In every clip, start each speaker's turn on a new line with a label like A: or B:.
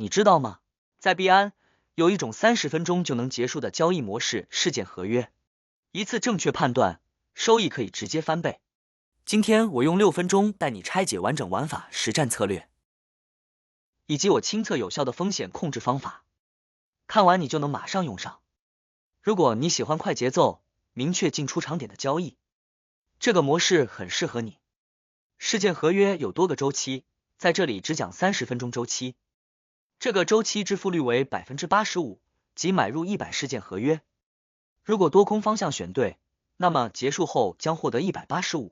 A: 你知道吗？在币安有一种30分钟就能结束的交易模式——事件合约，一次正确判断，收益可以直接翻倍。今天我用6分钟带你拆解完整玩法、实战策略，以及我亲测有效的风险控制方法，看完你就能马上用上。如果你喜欢快节奏、明确进出场点的交易，这个模式很适合你。事件合约有多个周期，在这里只讲30分钟周期。这个周期支付率为 85%， 即买入100事件合约。如果多空方向选对，那么结束后将获得185。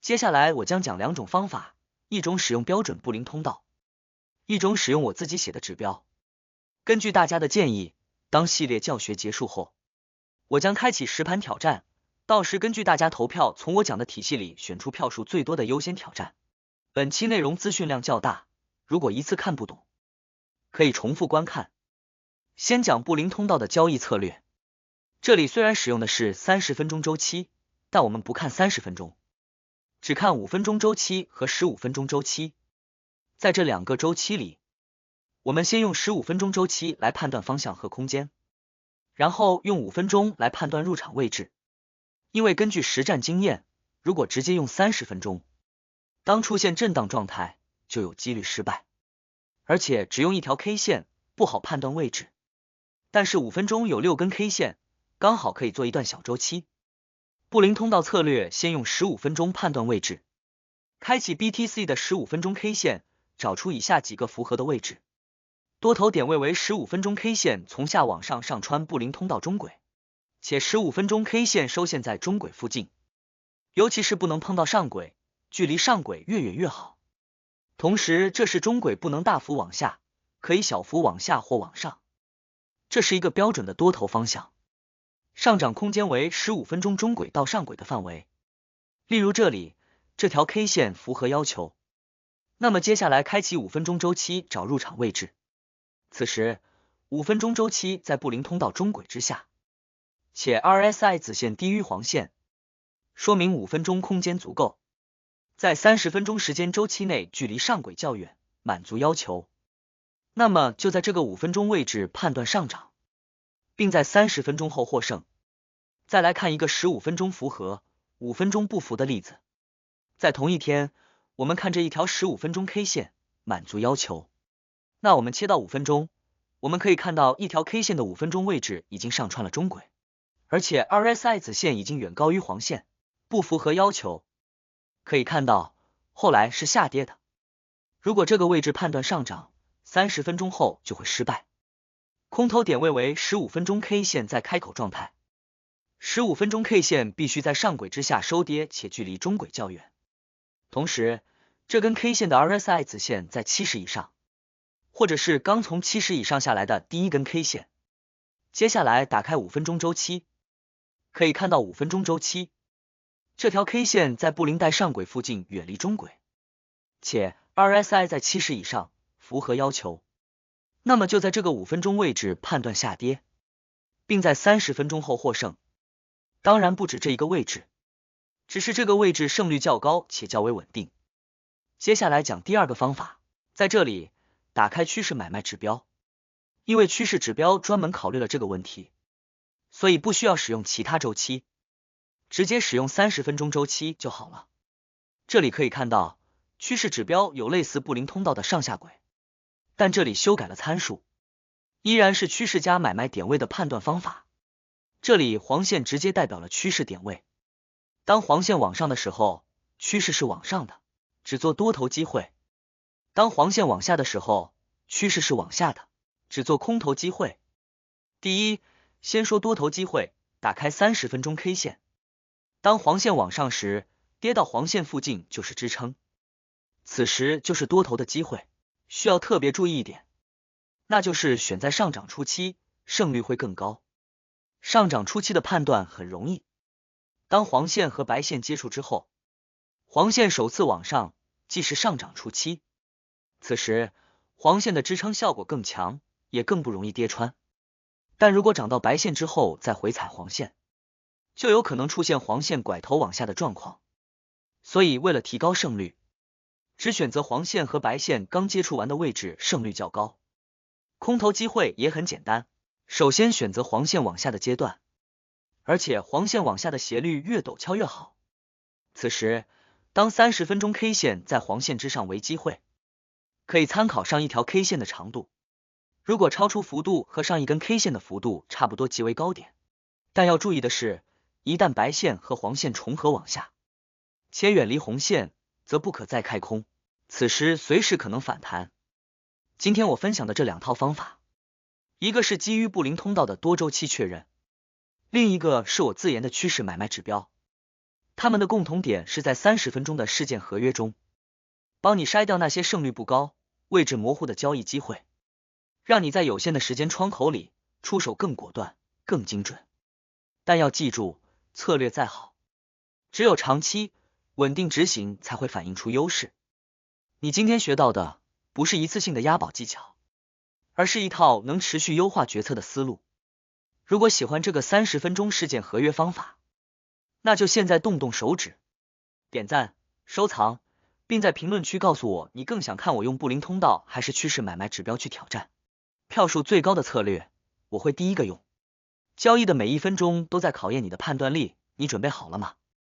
A: 接下来我将讲2种方法，一种使用标准布林通道，一种使用我自己写的指标。根据大家的建议，当系列教学结束后，我将开启实盘挑战，到时根据大家投票，从我讲的体系里选出票数最多的优先挑战。本期内容资讯量较大，如果一次看不懂，可以重复观看。先讲布林通道的交易策略。这里虽然使用的是30分钟周期，但我们不看30分钟，只看5分钟周期和15分钟周期。在这2个周期里，我们先用15分钟周期来判断方向和空间，然后用5分钟来判断入场位置。因为根据实战经验，如果直接用30分钟，当出现震荡状态，就有几率失败，而且只用一条 K 线不好判断位置。但是5分钟有6根 K 线，刚好可以做一段小周期。布林通道策略先用15分钟判断位置，开启 BTC 的15分钟 K 线，找出以下几个符合的位置。多头点位为15分钟 K 线从下往上上穿布林通道中轨，且15分钟 K 线收线在中轨附近，尤其是不能碰到上轨，距离上轨越远越好。同时，这时中轨不能大幅往下，可以小幅往下或往上。这是一个标准的多头方向，上涨空间为15分钟中轨到上轨的范围。例如这里，这条 K 线符合要求。那么接下来开启5分钟周期，找入场位置。此时5分钟周期在布林通道中轨之下，且 RSI 子线低于黄线，说明5分钟空间足够，在30分钟时间周期内距离上轨较远，满足要求。那么就在这个5分钟位置判断上涨，并在30分钟后获胜。再来看一个15分钟符合、5分钟不符的例子。在同一天，我们看这一条15分钟 K 线，满足要求。那我们切到5分钟，我们可以看到一条 K 线的5分钟位置已经上穿了中轨，而且 RSI 子线已经远高于黄线，不符合要求。可以看到，后来是下跌的。如果这个位置判断上涨，30分钟后就会失败。空头点位为15分钟 K 线在开口状态，15分钟 K 线必须在上轨之下收跌，且距离中轨较远。同时，这根 K 线的 RSI 子线在70以上，或者是刚从70以上下来的第一根 K 线。接下来打开5分钟周期，可以看到5分钟周期，这条 K 线在布林带上轨附近远离中轨，且 RSI 在70以上，符合要求。那么就在这个5分钟位置判断下跌，并在30分钟后获胜。当然不止这一个位置，只是这个位置胜率较高且较为稳定。接下来讲第2个方法，在这里打开趋势买卖指标，因为趋势指标专门考虑了这个问题，所以不需要使用其他周期，直接使用30分钟周期就好了。这里可以看到，趋势指标有类似布林通道的上下轨，但这里修改了参数，依然是趋势加买卖点位的判断方法。这里黄线直接代表了趋势点位，当黄线往上的时候，趋势是往上的，只做多头机会；当黄线往下的时候，趋势是往下的，只做空头机会。第一，先说多头机会，打开30分钟 K 线，当黄线往上时，跌到黄线附近就是支撑，此时就是多头的机会。需要特别注意一点，那就是选在上涨初期，胜率会更高。上涨初期的判断很容易，当黄线和白线接触之后，黄线首次往上，即是上涨初期，此时黄线的支撑效果更强，也更不容易跌穿。但如果涨到白线之后再回踩黄线，就有可能出现黄线拐头往下的状况。所以为了提高胜率，只选择黄线和白线刚接触完的位置胜率较高。空头机会也很简单，首先选择黄线往下的阶段，而且黄线往下的斜率越陡峭越好。此时，当30分钟 K 线在黄线之上为机会，可以参考上一条 K 线的长度，如果超出幅度和上一根 K 线的幅度差不多即为高点，但要注意的是，一旦白线和黄线重合往下，且远离红线，则不可再开空，此时随时可能反弹。今天我分享的这2套方法，一个是基于布林通道的多周期确认，另一个是我自研的趋势买卖指标，它们的共同点是在30分钟的事件合约中，帮你筛掉那些胜率不高、位置模糊的交易机会，让你在有限的时间窗口里出手更果断、更精准。但要记住，策略再好，只有长期稳定执行才会反映出优势。你今天学到的不是一次性的押宝技巧，而是一套能持续优化决策的思路。如果喜欢这个30分钟事件合约方法，那就现在动动手指，点赞、收藏，并在评论区告诉我你更想看我用布林通道还是趋势买卖指标去挑战。票数最高的策略，我会第一个用。交易的每1分钟都在考验你的判断力，你准备好了吗？